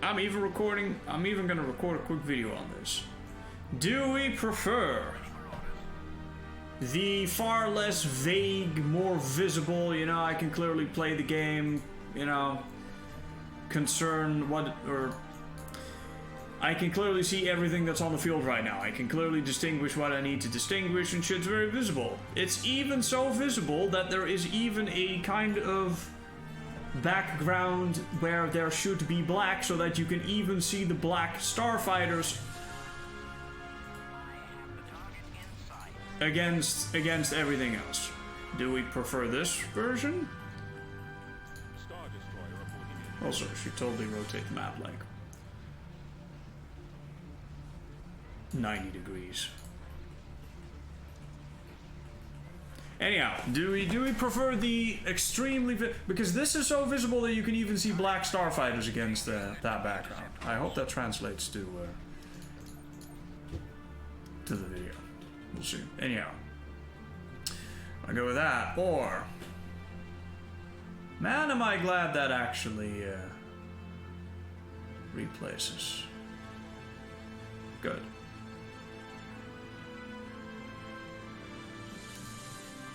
I'm even gonna record a quick video on this. Do we prefer the far less vague, more visible, you know, I can clearly play the game, you know, I can clearly see everything that's on the field right now. I can clearly distinguish what I need to distinguish, and shit's very visible. It's even so visible that there is even a kind of background where there should be black, so that you can even see the black starfighters against everything else. Do we prefer this version? Also, she totally rotate the map like 90 degrees. Anyhow, do we prefer the extremely because this is so visible that you can even see black starfighters against that background. I hope that translates to the video. We'll see. Anyhow, I'll go with that. Or, man, am I glad that actually replaces. Good.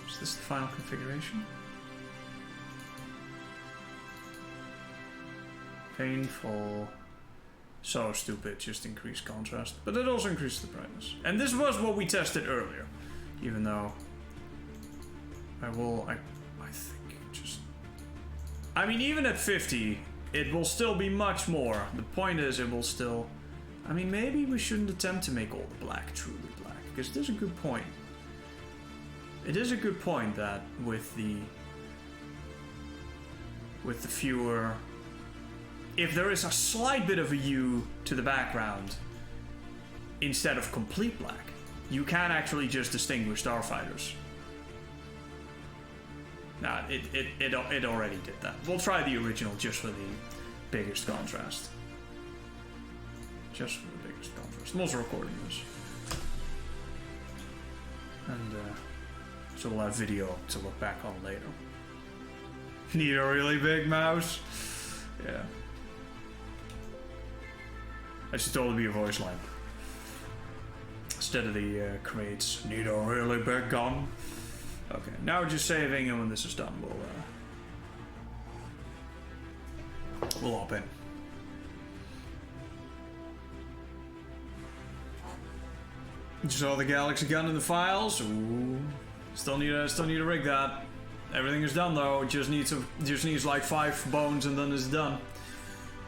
Is this the final configuration? Painful. So stupid, just increase contrast. But it also increases the brightness. And this was what we tested earlier. Even though I think just... I mean, even at 50, it will still be much more. The point is, it will still... I mean, maybe we shouldn't attempt to make all the black truly black. Because it is a good point. It is a good point that with the fewer... If there is a slight bit of a hue to the background, instead of complete black, you can actually just distinguish starfighters. Nah, it already did that. We'll try the original just for the biggest contrast. Just for the biggest contrast. I'm also recording this. And, so we'll have video to look back on later. Need a really big mouse? Yeah. I should totally be a voice line. Instead of the crates. Need a really big gun? Okay, now we're just saving, and when this is done, we'll hop in. Just saw the Galaxy gun in the files. Ooh. Still need to rig that. Everything is done though. It just needs like 5 bones and then it's done.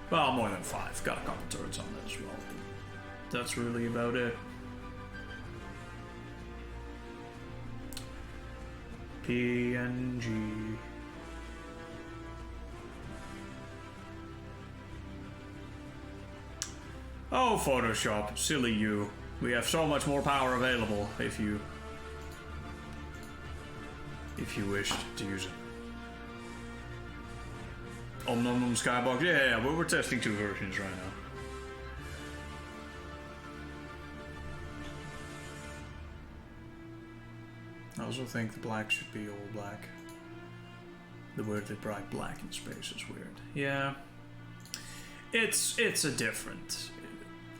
Well, more than 5. Got a couple turrets on that as well. That's really about it. PNG. Oh, Photoshop, silly you. We have so much more power available if you wished to use it. Om Nom Nom Skybox. Yeah, we're testing 2 versions right now. I also think the black should be all black. The weirdly bright black in space is weird. Yeah. It's a different...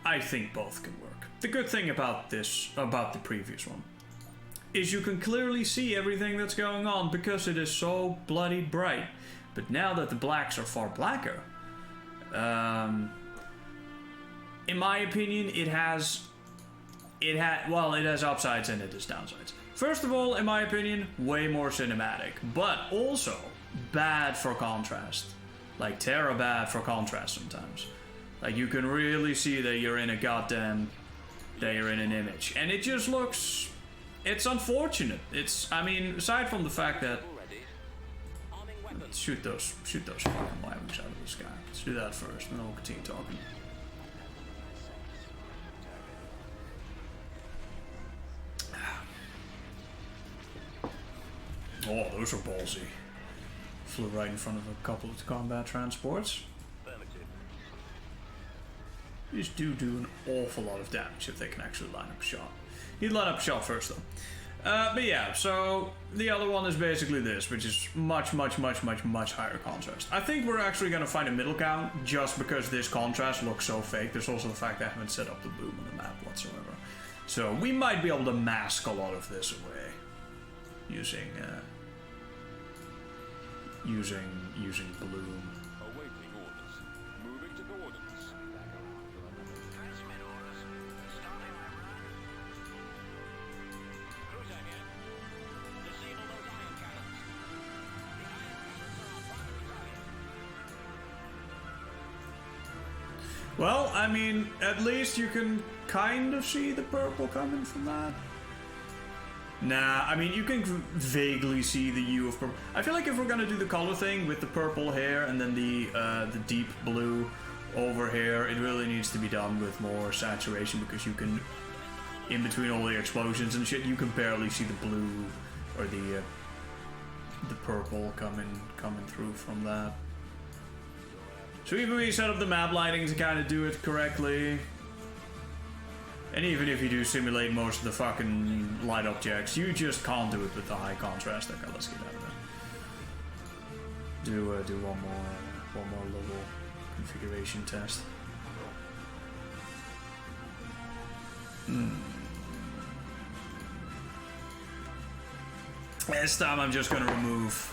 I think both can work. The good thing about this, about the previous one, is you can clearly see everything that's going on because it is so bloody bright. But now that the blacks are far blacker, in my opinion, it has upsides and it has downsides. First of all, in my opinion, way more cinematic, but also bad for contrast. Like, terror bad for contrast sometimes. Like, you can really see that you're in an image. And it just looks... It's unfortunate. I mean, aside from the fact that... Let's shoot those fucking Y-wings out of the sky. Let's do that first, and then we'll continue talking. Oh, those are ballsy. Flew right in front of a couple of combat transports. These do an awful lot of damage if they can actually line up a shot. Need to line up a shot first, though. But yeah, so the other one is basically this, which is much higher contrast. I think we're actually gonna find a middle count just because this contrast looks so fake. There's also the fact that I haven't set up the boom on the map whatsoever. So we might be able to mask a lot of this away using using bloom. Awaiting orders. Moving to coordinates. Transmit orders. Starting my run. Cruiser here. Disable those ion cannons. The ion cannons are on fire target. Well, I mean, at least you can kind of see the purple coming from that. Nah, I mean, you can vaguely see the hue of purple. I feel like if we're gonna do the color thing with the purple here and then the deep blue over here, it really needs to be done with more saturation because you can, in between all the explosions and shit, you can barely see the blue or the purple coming through from that. So even when you set up the map lighting to kind of do it correctly, and even if you do simulate most of the fucking light objects, you just can't do it with the high contrast. Okay, let's get out of there. Do one more little configuration test. This time I'm just gonna remove.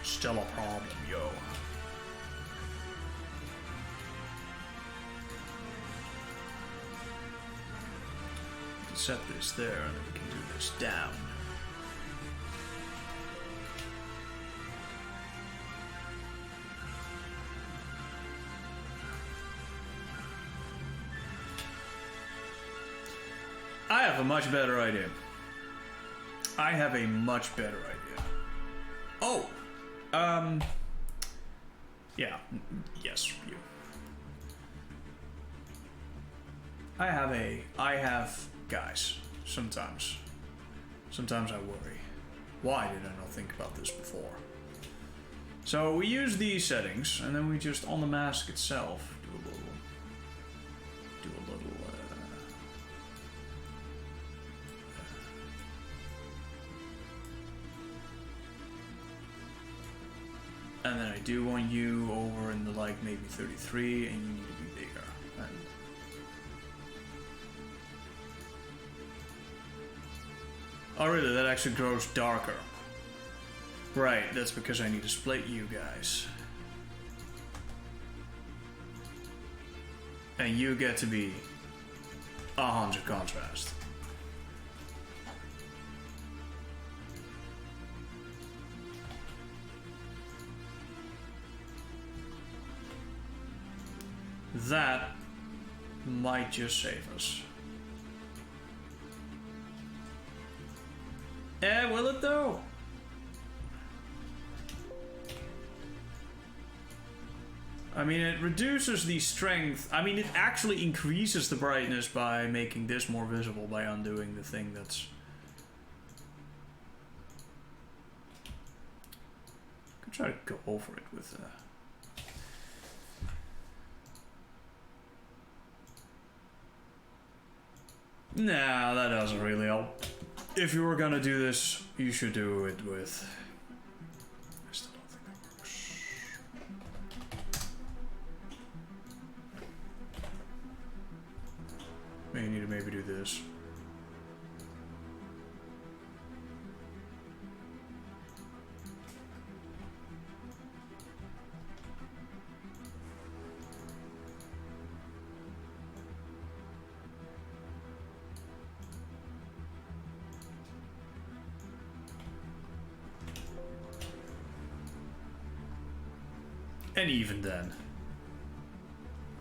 Still a problem, yo. Set this there, and then we can do this down. I have a much better idea. Oh! Yeah. Yes, you. Guys, sometimes I worry. Why did I not think about this before? So we use these settings, and then we just, on the mask itself, do a little and then I do want you over in the, like, maybe 33, and you need to be bigger. And oh really, that actually grows darker. Right, that's because I need to split you guys. And you get to be 100 contrast. That might just save us. Will it though? I mean, it reduces the strength. I mean, it actually increases the brightness by making this more visible by undoing the thing that's... I could try to go over it with... Nah, that doesn't really help. If you were gonna do this, you should do it with... I still don't think that works. You need to maybe do this. And even then,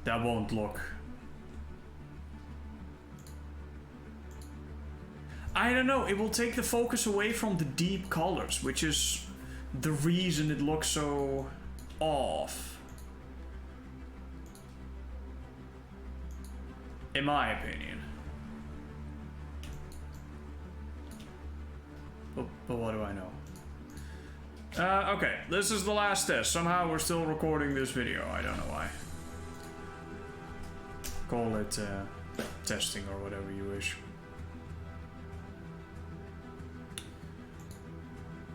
that won't look... I don't know, it will take the focus away from the deep colors, which is the reason it looks so off. In my opinion. But what do I know? Okay, this is the last test. Somehow we're still recording this video. I don't know why. Call it testing or whatever you wish.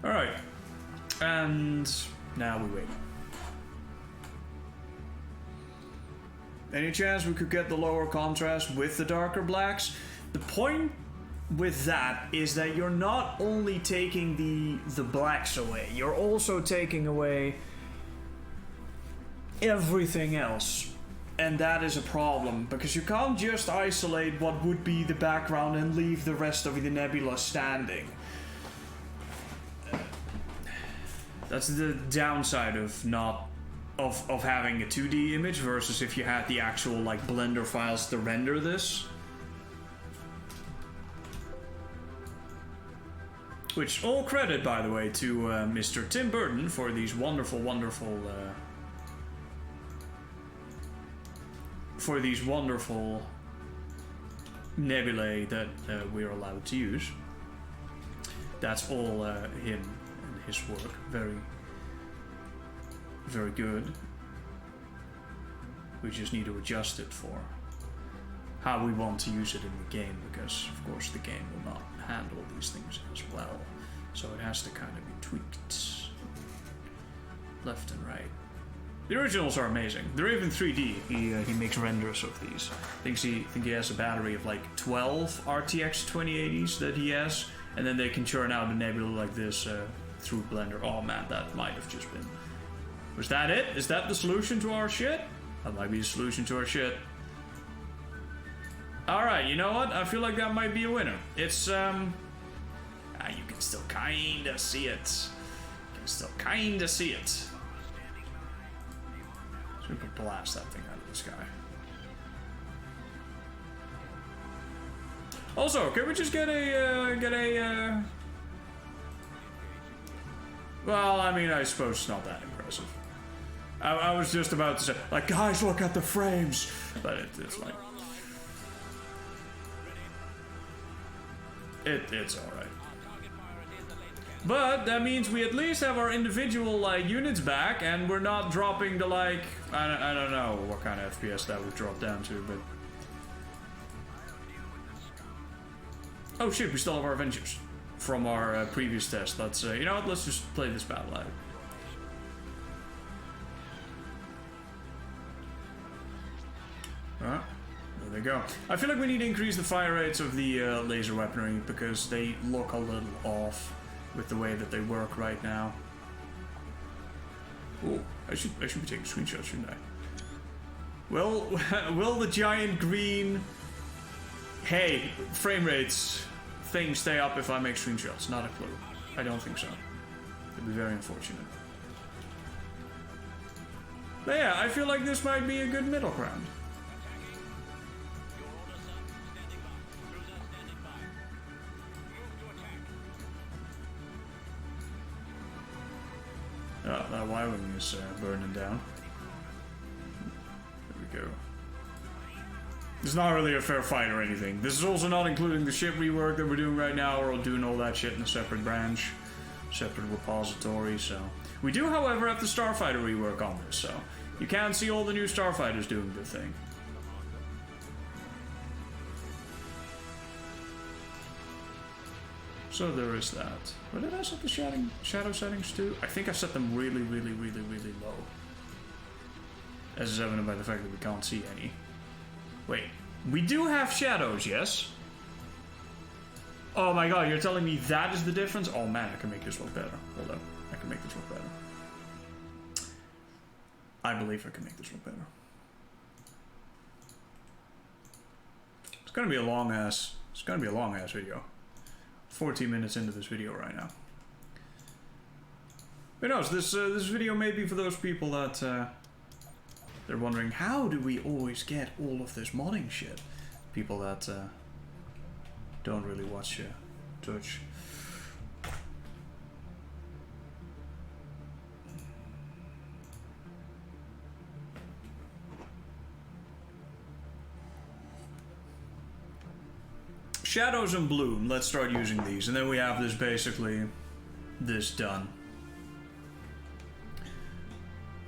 Alright. And now we wait. Any chance we could get the lower contrast with the darker blacks? The point with that is that you're not only taking the blacks away, you're also taking away everything else. And that is a problem, because you can't just isolate what would be the background and leave the rest of the nebula standing. That's the downside of not of having a 2D image versus if you had the actual like Blender files to render this. Which all credit, by the way, to Mr. Tim Burton for these wonderful nebulae that we're allowed to use. That's all him and his work. Very, very good. We just need to adjust it for how we want to use it in the game, because of course the game will not handle these things as well. So it has to kind of be tweaked left and right. The originals are amazing. They're even 3D. He makes renders of these. I think he has a battery of like 12 RTX 2080s that he has, and then they can churn out a nebula like this through Blender. Oh man, that might have just been... Was that it? Is that the solution to our shit? That might be the solution to our shit. Alright, you know what? I feel like that might be a winner. It's, you can still kinda see it. You can still kinda see it. So we can blast that thing out of the sky. Also, can we just get a, well, I mean, I suppose it's not that impressive. I was just about to say, like, guys, look at the frames! But it's like... It's alright. But that means we at least have our individual, like, units back, and we're not dropping to, like... I don't know what kind of FPS that would drop down to, but... Oh shit, we still have our Avengers from our previous test. Let's, you know what, let's just play this battle out. Alright, there they go. I feel like we need to increase the fire rates of the laser weaponry, because they look a little off with the way that they work right now. Oh, I should be taking screenshots, shouldn't I? Well, will the giant green... Hey, frame rates thing stay up if I make screenshots? Not a clue. I don't think so. It'd be very unfortunate. But yeah, I feel like this might be a good middle ground. Oh, that Y-wing is burning down. There we go. It's not really a fair fight or anything. This is also not including the ship rework that we're doing right now. We're doing all that shit in a separate branch, separate repository, so... We do, however, have the Starfighter rework on this, so... You can see all the new Starfighters doing the thing. So there is that. What did I set the shadow settings to? I think I set them really, really, really, really low. As is evident by the fact that we can't see any. Wait, we do have shadows, yes? Oh my god, you're telling me that is the difference? Oh man, I can make this look better. Hold up, I can make this look better. I believe I can make this look better. It's gonna be a long ass video. 14 minutes into this video right now. Who knows, this video may be for those people that they're wondering, how do we always get all of this modding shit? People that don't really watch Twitch. Shadows and Bloom, let's start using these, and then we have this done.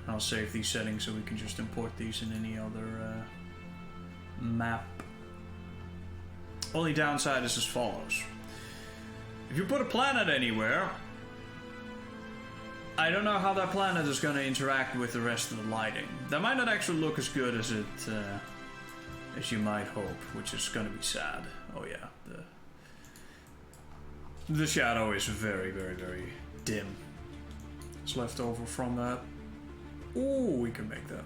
I'll save these settings so we can just import these in any other map Only downside is as follows. If you put a planet anywhere, I don't know how that planet is going to interact with the rest of the lighting. That might not actually look as good as as you might hope, which is going to be sad. Oh yeah, the shadow is very, very, very dim. It's left over from that. Ooh, we can make that.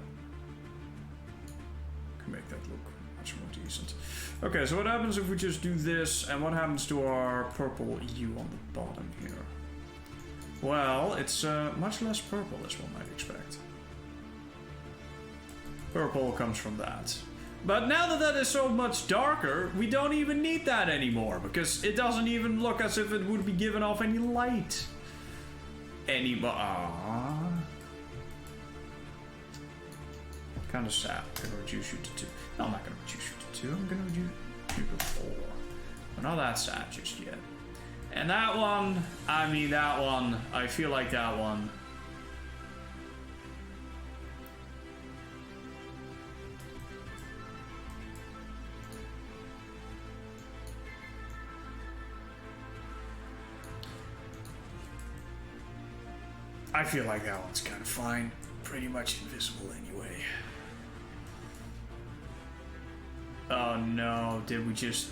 Can make that look much more decent. Okay, so what happens if we just do this, and what happens to our purple U on the bottom here? Well, it's much less purple as one might expect. Purple comes from that. But now that that is so much darker, we don't even need that anymore, because it doesn't even look as if it would be giving off any light anymore. Kind of sad. I'm gonna reduce you to 2. No, I'm not gonna reduce you to 2. I'm gonna reduce you to 4. We're not that sad just yet. And that one, I feel like that one. I feel like that one's kind of fine. Pretty much invisible anyway. Oh no, did we just...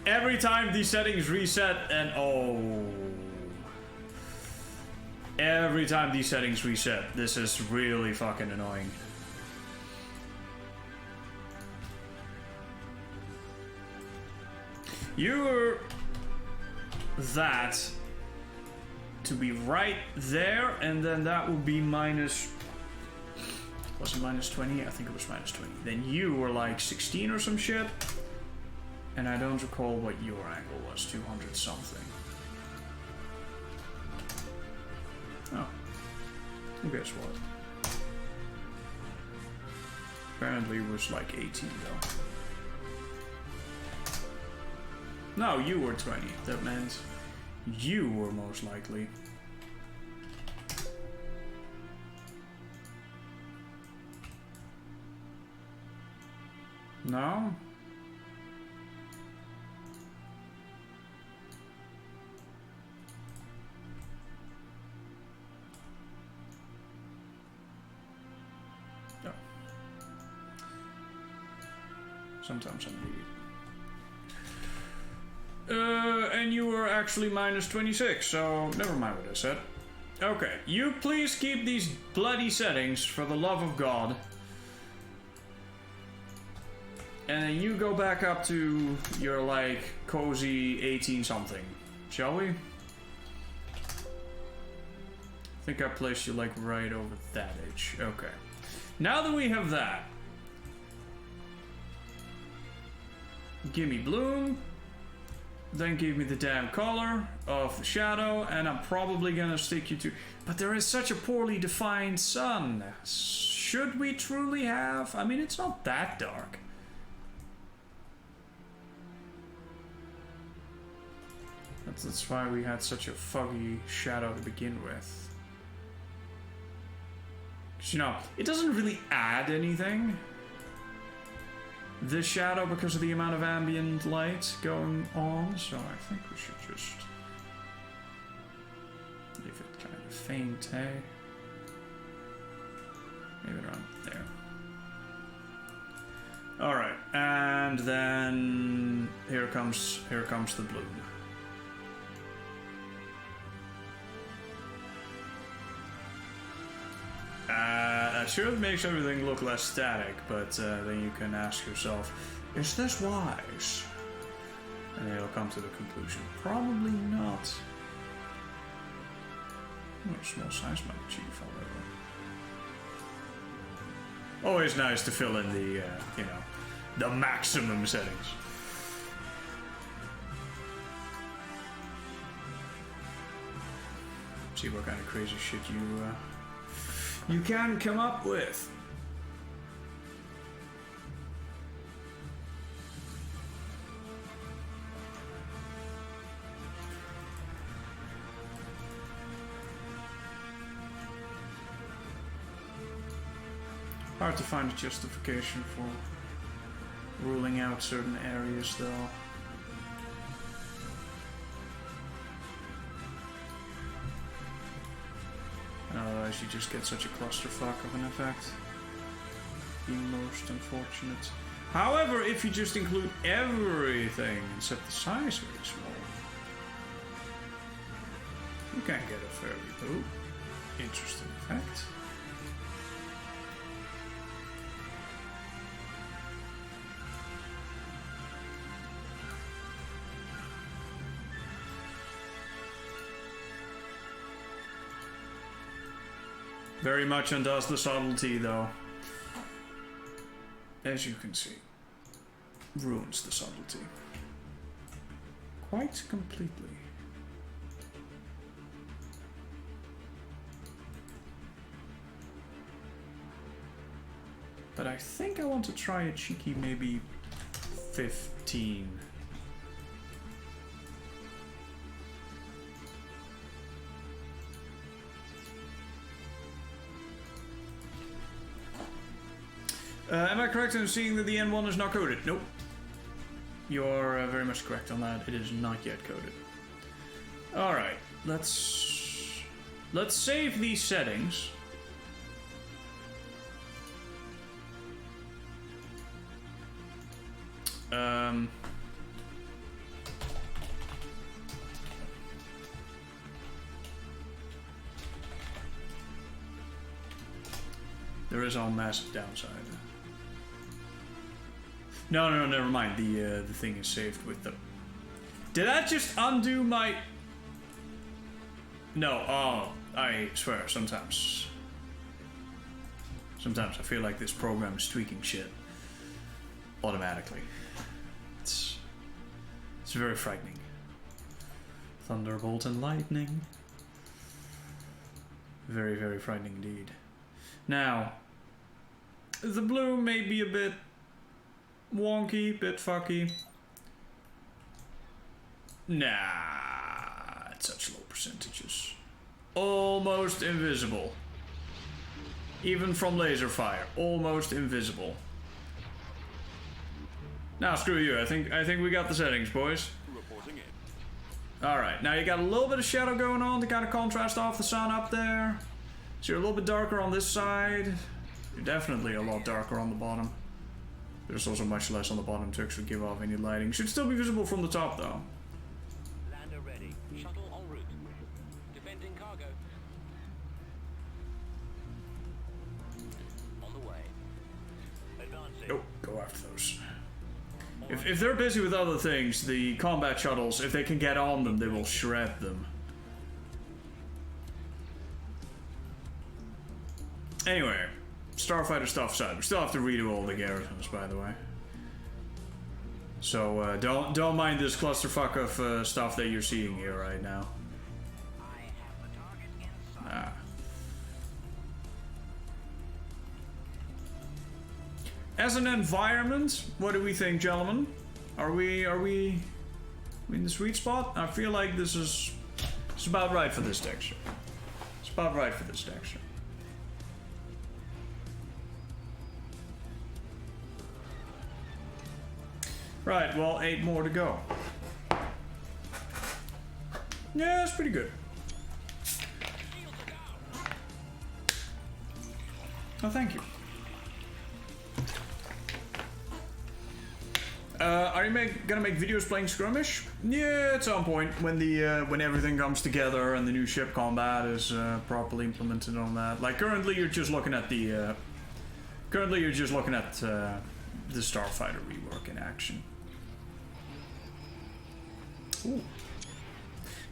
Every time these settings reset and every time these settings reset, this is really fucking annoying. You're that to be right there, and then that will be minus... Was it minus 20? I think it was minus 20. Then you were like 16 or some shit. And I don't recall what your angle was, 200 something. Oh. Well, guess what? Apparently it was like 18 though. No, you were 20. That meant you were most likely. No? No. Sometimes I'm an idiot. And you were actually minus 26, so never mind what I said. Okay, you please keep these bloody settings for the love of God. And then you go back up to your, like, cozy 18-something. Shall we? I think I placed you, like, right over that edge. Okay. Now that we have that, give me bloom. Then give me the damn color of the shadow. And I'm probably gonna stick you to... But there is such a poorly defined sun. Should we truly have... I mean, it's not that dark. That's why we had such a foggy shadow to begin with. 'Cause, you know, it doesn't really add anything, this shadow, because of the amount of ambient light going on. So I think we should just leave it kind of faint, hey? Maybe around there. Alright, and then here comes the bloom. Sure, it makes everything look less static, but then you can ask yourself, is this wise? And you'll come to the conclusion, probably not. Oh, small size might achieve, however. Always nice to fill in the, you know, the maximum settings. See what kind of crazy shit you can come up with. Hard to find a justification for ruling out certain areas though. Otherwise you just get such a clusterfuck of an effect. The most unfortunate. However, if you just include everything and set the size really small, you can get a fairly interesting effect. Very much undoes the subtlety though. As you can see, ruins the subtlety quite completely. But I think I want to try a cheeky maybe 15. Am I correct in seeing that the N1 is not coded? Nope. You're very much correct on that. It is not yet coded. Alright, let's save these settings. There is a massive downside. No, never mind. The thing is saved with the... Did I just undo my... No, oh, I swear, sometimes I feel like this program is tweaking shit automatically. It's very frightening. Thunderbolt and lightning. Very, very frightening indeed. Now, the blue may be a bit wonky, bit fucky. Nah, it's such low percentages. Almost invisible. Even from laser fire, almost invisible. Now screw you. I think we got the settings, boys. Reporting in. All right, now you got a little bit of shadow going on to kind of contrast off the sun up there. So you're a little bit darker on this side. You're definitely a lot darker on the bottom. There's also much less on the bottom to actually give off any lighting. Should still be visible from the top though. Lander ready. Shuttle en route. Defending cargo. On the way. Advancing. Nope, go after those. If they're busy with other things, the combat shuttles, if they can get on them, they will shred them. Anyway, starfighter stuff aside, we still have to redo all the garrisons, by the way. So don't mind this clusterfuck of stuff that you're seeing here right now. I have the target in sight. Ah. As an environment, what do we think, gentlemen? Are we in the sweet spot? I feel like it's about right for this texture. It's about right for this texture. Right, well, 8 more to go. Yeah, that's pretty good. Oh, thank you. Are you gonna make videos playing skirmish? Yeah, at some point when when everything comes together and the new ship combat is properly implemented on that. Like currently, you're just looking at the the Starfighter rework in action. Ooh.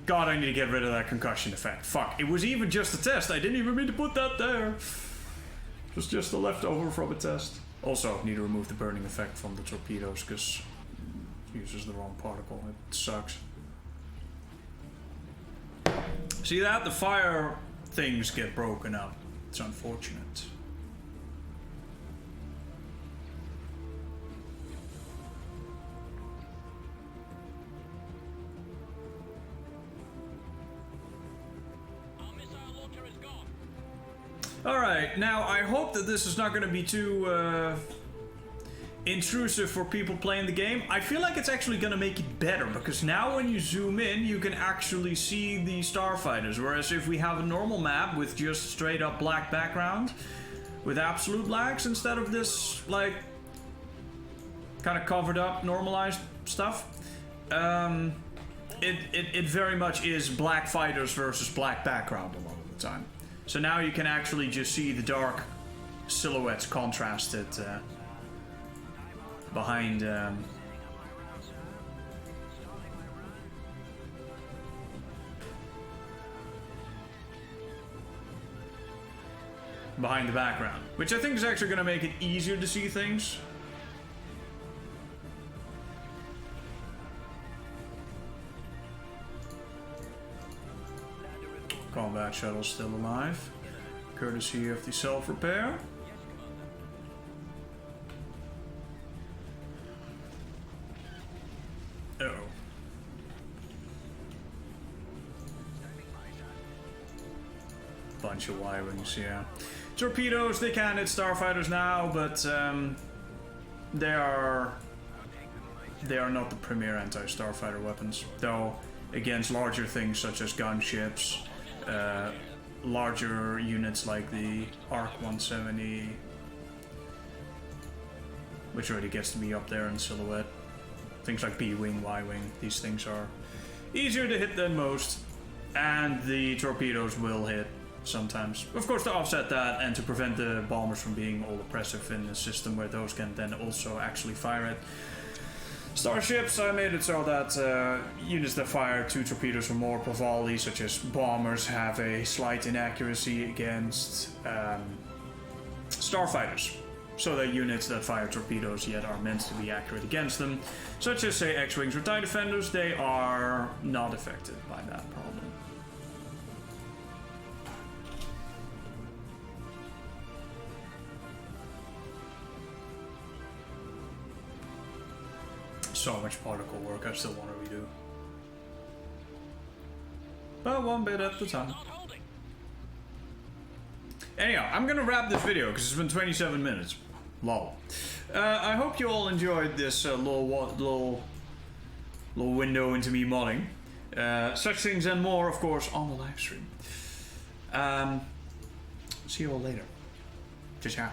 God, I need to get rid of that concussion effect. Fuck, it was even just a test. I didn't even mean to put that there. It was just a leftover from a test. Also, need to remove the burning effect from the torpedoes because it uses the wrong particle. It sucks. See that? The fire things get broken up. It's unfortunate. Alright, now I hope that this is not going to be too intrusive for people playing the game. I feel like it's actually gonna make it better, because now when you zoom in, you can actually see the starfighters. Whereas if we have a normal map with just straight up black background with absolute lags instead of this, like, kind of covered up, normalized stuff, it very much is black fighters versus black background a lot of the time. So now you can actually just see the dark silhouettes contrasted behind behind the background, which I think is actually going to make it easier to see things. Combat shuttle still alive, courtesy of the self-repair. Uh-oh. Bunch of Y-wings, yeah. Torpedoes, they can hit starfighters now, but they are not the premier anti-starfighter weapons. Though against larger things such as gunships, larger units like the Arc 170, which already gets to be up there in silhouette. Things like B-wing, Y-wing, these things are easier to hit than most, and the torpedoes will hit sometimes. Of course, to offset that and to prevent the bombers from being all oppressive in the system where those can then also actually fire at starships, I made it so that units that fire 2 torpedoes or more per volley, such as bombers, have a slight inaccuracy against starfighters. So that units that fire torpedoes yet are meant to be accurate against them, such as say X-Wings or TIE Defenders, they are not affected by that problem. So much particle work I still want to redo. But one bit at a time. Anyhow, I'm gonna wrap this video because it's been 27 minutes. Lol. I hope you all enjoyed this little window into me modding. Such things and more, of course, on the live stream. See you all later. Ciao.